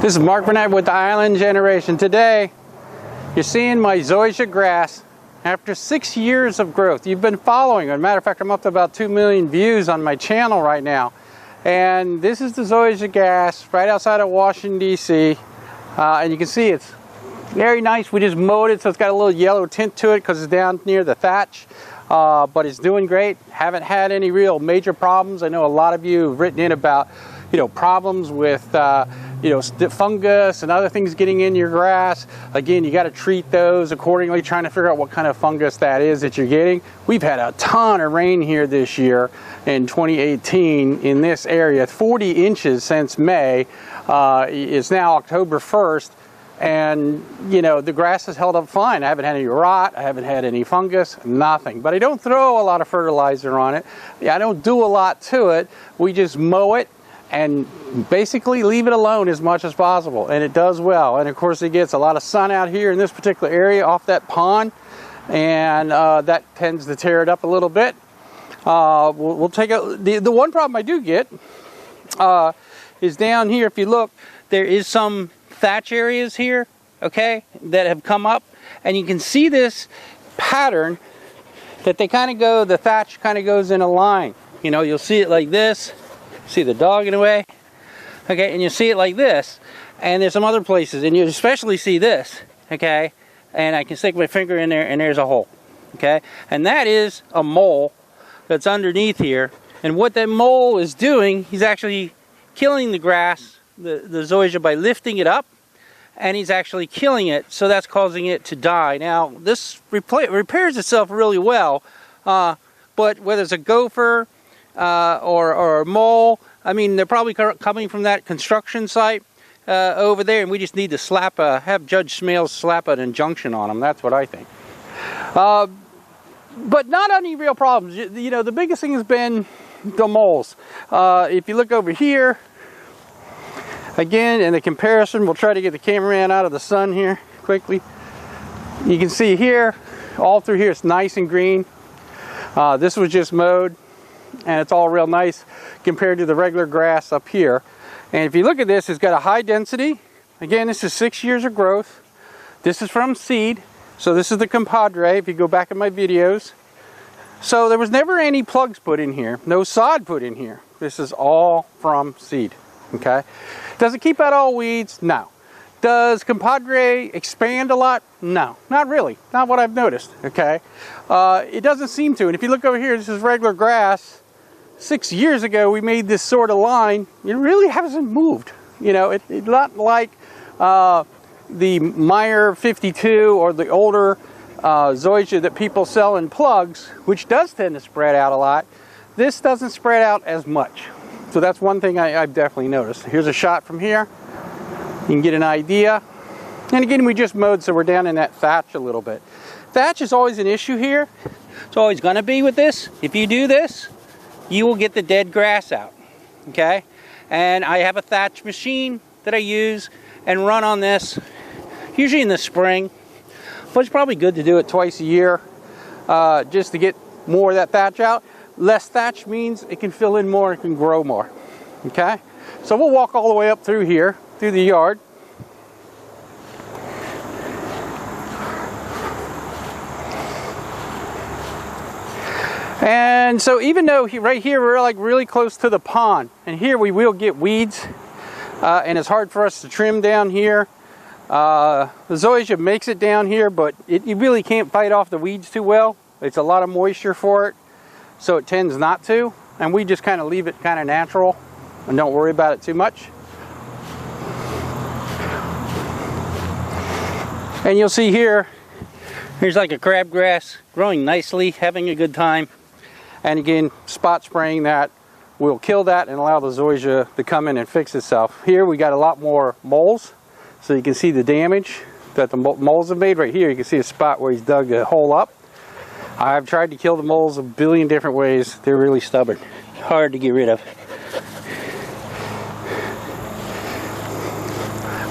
This is Mark Burnett with the Island Generation. Today, you're seeing my zoysia grass after 6 years of growth. You've been following. As a matter of fact, I'm up to about 2 million views on my channel right now. And this is the zoysia grass right outside of Washington, D.C. And you can see it's very nice. We just mowed it, so it's got a little yellow tint to it because it's down near the thatch. But it's doing great. Haven't had any real major problems. I know a lot of you have written in about, problems with, fungus and other things getting in your grass. Again, you got to treat those accordingly, trying to figure out what kind of fungus that is that you're getting. We've had a ton of rain here this year in 2018 in this area, 40 inches since May. It's now October 1st. And, the grass has held up fine. I haven't had any rot. I haven't had any fungus, nothing. But I don't throw a lot of fertilizer on it. I don't do a lot to it. We just mow it and basically leave it alone as much as possible. And it does well. And, of course, it gets a lot of sun out here in this particular area off that pond. And that tends to tear it up a little bit. We'll take the one problem I do get is down here. If you look, there is some thatch areas here, okay, that have come up, and you can see this pattern that they kind of go, the thatch kind of goes in a line. You'll see it like this, see the dog in a way, okay, and you see it like this, and there's some other places, and you especially see this, okay, and I can stick my finger in there and there's a hole, okay, and that is a mole that's underneath here. And what that mole is doing, he's actually killing the grass, the zoysia, by lifting it up, and he's actually killing it, so that's causing it to die. Now, this repairs itself really well, but whether it's a gopher or a mole, I mean, they're probably coming from that construction site over there, and we just need to have Judge Smales slap an injunction on them. That's what I think. But not any real problems. The biggest thing has been the moles. If you look over here, again, in the comparison, we'll try to get the cameraman out of the sun here quickly. You can see here, all through here, it's nice and green. This was just mowed, and it's all real nice compared to the regular grass up here. And if you look at this, it's got a high density. Again, this is 6 years of growth. This is from seed. So this is the Compadre, if you go back in my videos. So there was never any plugs put in here, no sod put in here. This is all from seed. Okay, does it keep out all weeds? No. Does Compadre expand a lot? No, not really. Not what I've noticed. Okay, it doesn't seem to. And if you look over here, this is regular grass. 6 years ago, we made this sort of line. It really hasn't moved. It's not like the Meyer 52 or the older zoysia that people sell in plugs, which does tend to spread out a lot. This doesn't spread out as much. So that's one thing I've definitely noticed. Here's a shot from here. You can get an idea. And again, we just mowed, so we're down in that thatch a little bit. Thatch is always an issue here. It's always going to be with this. If you do this, you will get the dead grass out. Okay? And I have a thatch machine that I use and run on this, usually in the spring. But it's probably good to do it twice a year just to get more of that thatch out. Less thatch means it can fill in more, it can grow more. Okay? So we'll walk all the way up through here, through the yard. And so even though right here we're like really close to the pond, and here we will get weeds, and it's hard for us to trim down here. The zoysia makes it down here, but you really can't fight off the weeds too well. It's a lot of moisture for it. So it tends not to, and we just kind of leave it kind of natural and don't worry about it too much. And you'll see here, here's like a crabgrass growing nicely, having a good time. And again, spot spraying that will kill that and allow the zoysia to come in and fix itself. Here we got a lot more moles, so you can see the damage that the moles have made. Right here you can see a spot where he's dug a hole up. I've tried to kill the moles a billion different ways. They're really stubborn. Hard to get rid of.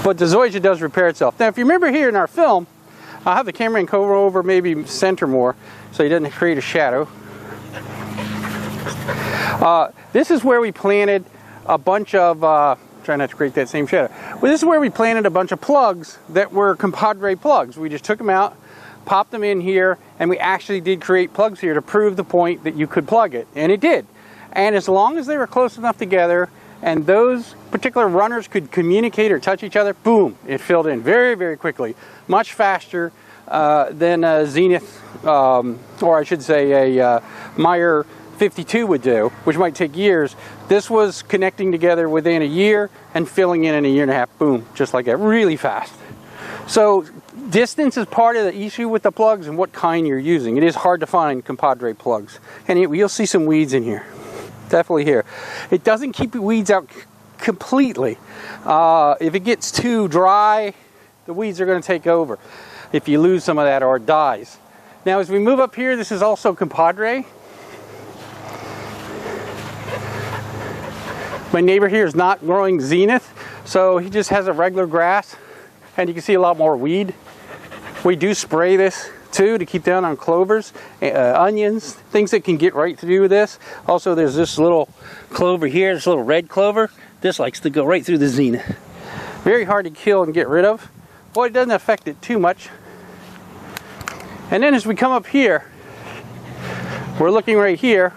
But the zoysia does repair itself. Now, if you remember here in our film, I'll have the cameraman go over, maybe center more, so he doesn't create a shadow. This is where we planted a bunch of try not to create that same shadow. Well, this is where we planted a bunch of plugs that were Compadre plugs. We just took them out, popped them in here, and we actually did create plugs here to prove the point that you could plug it, and it did. And as long as they were close enough together and those particular runners could communicate or touch each other, boom, it filled in very, very quickly. Much faster than a Zenith, or I should say a Meyer 52 would do, which might take years. This was connecting together within a year and filling in a year and a half, boom, just like that, really fast. So distance is part of the issue with the plugs and what kind you're using. It is hard to find Compadre plugs. And you'll see some weeds in here, definitely here. It doesn't keep the weeds out completely. If it gets too dry, the weeds are going to take over if you lose some of that or it dies. Now as we move up here, this is also Compadre. My neighbor here is not growing Zenith, so he just has a regular grass, and you can see a lot more weed. We do spray this too to keep down on clovers, onions, things that can get right through this. Also, there's this little clover here, this little red clover. This likes to go right through the Zenith. Very hard to kill and get rid of. Well, it doesn't affect it too much. And then as we come up here, we're looking right here,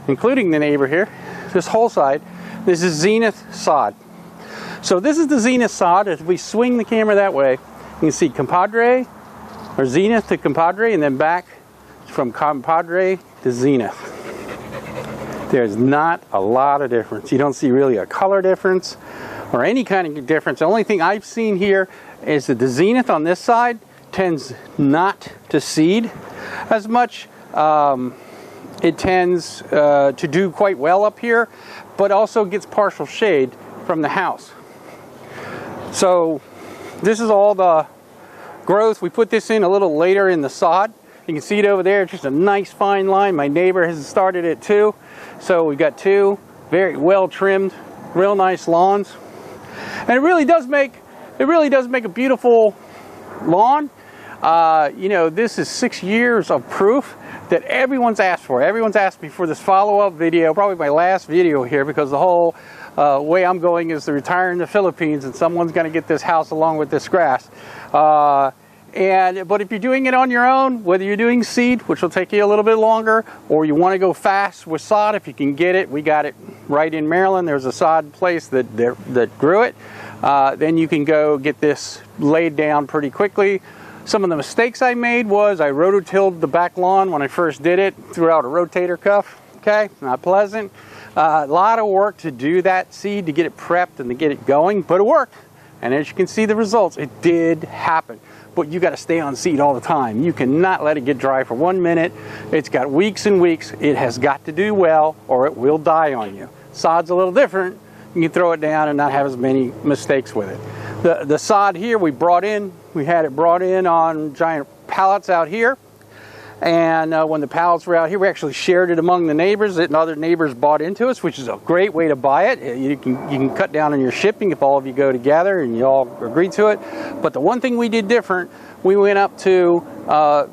including the neighbor here, this whole side. This is Zenith sod. So this is the Zenith sod. If we swing the camera that way, you can see Compadre, or Zenith to Compadre, and then back from Compadre to Zenith. There's not a lot of difference. You don't see really a color difference or any kind of difference. The only thing I've seen here is that the Zenith on this side tends not to seed as much. It tends to do quite well up here, but also gets partial shade from the house. So this is all the growth. We put this in a little later in the sod. You can see it over there, just a nice fine line. My neighbor has started it too. So we've got two very well trimmed, real nice lawns. And it really does make a beautiful lawn. You know, this is 6 years of proof that everyone's asked for. Everyone's asked me for this follow-up video, probably my last video here, because the whole way I'm going is to retire in the Philippines and someone's going to get this house along with this grass. But if you're doing it on your own, whether you're doing seed, which will take you a little bit longer, or you want to go fast with sod, if you can get it, we got it right in Maryland. There's a sod place that grew it. Then you can go get this laid down pretty quickly. Some of the mistakes I made was I rototilled the back lawn when I first did it, threw out a rotator cuff. Okay, not pleasant. A lot of work to do that seed, to get it prepped and to get it going, but it worked. And as you can see the results, it did happen. But you got to stay on seed all the time. You cannot let it get dry for 1 minute. It's got weeks and weeks. It has got to do well or it will die on you. Sod's a little different. You can throw it down and not have as many mistakes with it. The sod here we had it brought in on giant pallets out here. And when the pallets were out here, we actually shared it among the neighbors, and other neighbors bought into us, which is a great way to buy it. You can cut down on your shipping if all of you go together and you all agree to it. But the one thing we did different, we went up to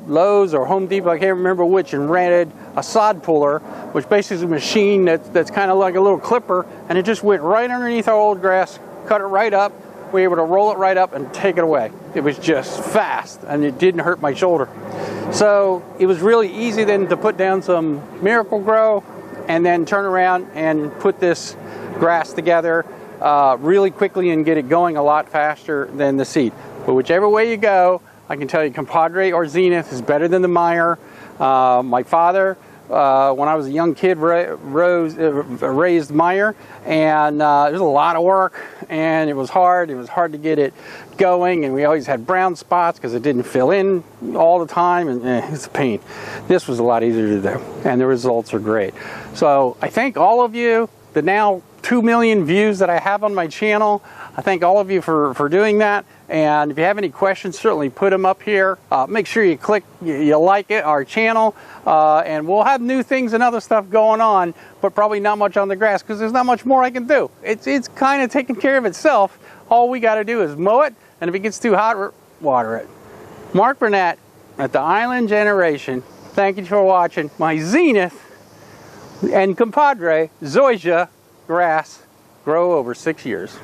Lowe's or Home Depot, I can't remember which, and rented a sod puller, which basically is a machine that's kind of like a little clipper, and it just went right underneath our old grass, cut it right up. We were able to roll it right up and take it away. It was just fast, and it didn't hurt my shoulder. So it was really easy then to put down some Miracle Grow and then turn around and put this grass together really quickly and get it going a lot faster than the seed. But whichever way you go, I can tell you Compadre or Zenith is better than the Meyer. My father, when I was a young kid, raised Meyer, and it was a lot of work, and it was hard. It was hard to get it going, and we always had brown spots because it didn't fill in all the time, and it's a pain. This was a lot easier to do, and the results are great. So I thank all of you, the now 2 million views that I have on my channel. I thank all of you for doing that. And if you have any questions, certainly put them up here. Make sure you like our channel, and we'll have new things and other stuff going on, but probably not much on the grass because there's not much more I can do. It's kind of taking care of itself. All we got to do is mow it, and if it gets too hot, water it. Mark Burnett at the Island Generation. Thank you for watching my Zenith and Compadre Zoysia grass grow over 6 years.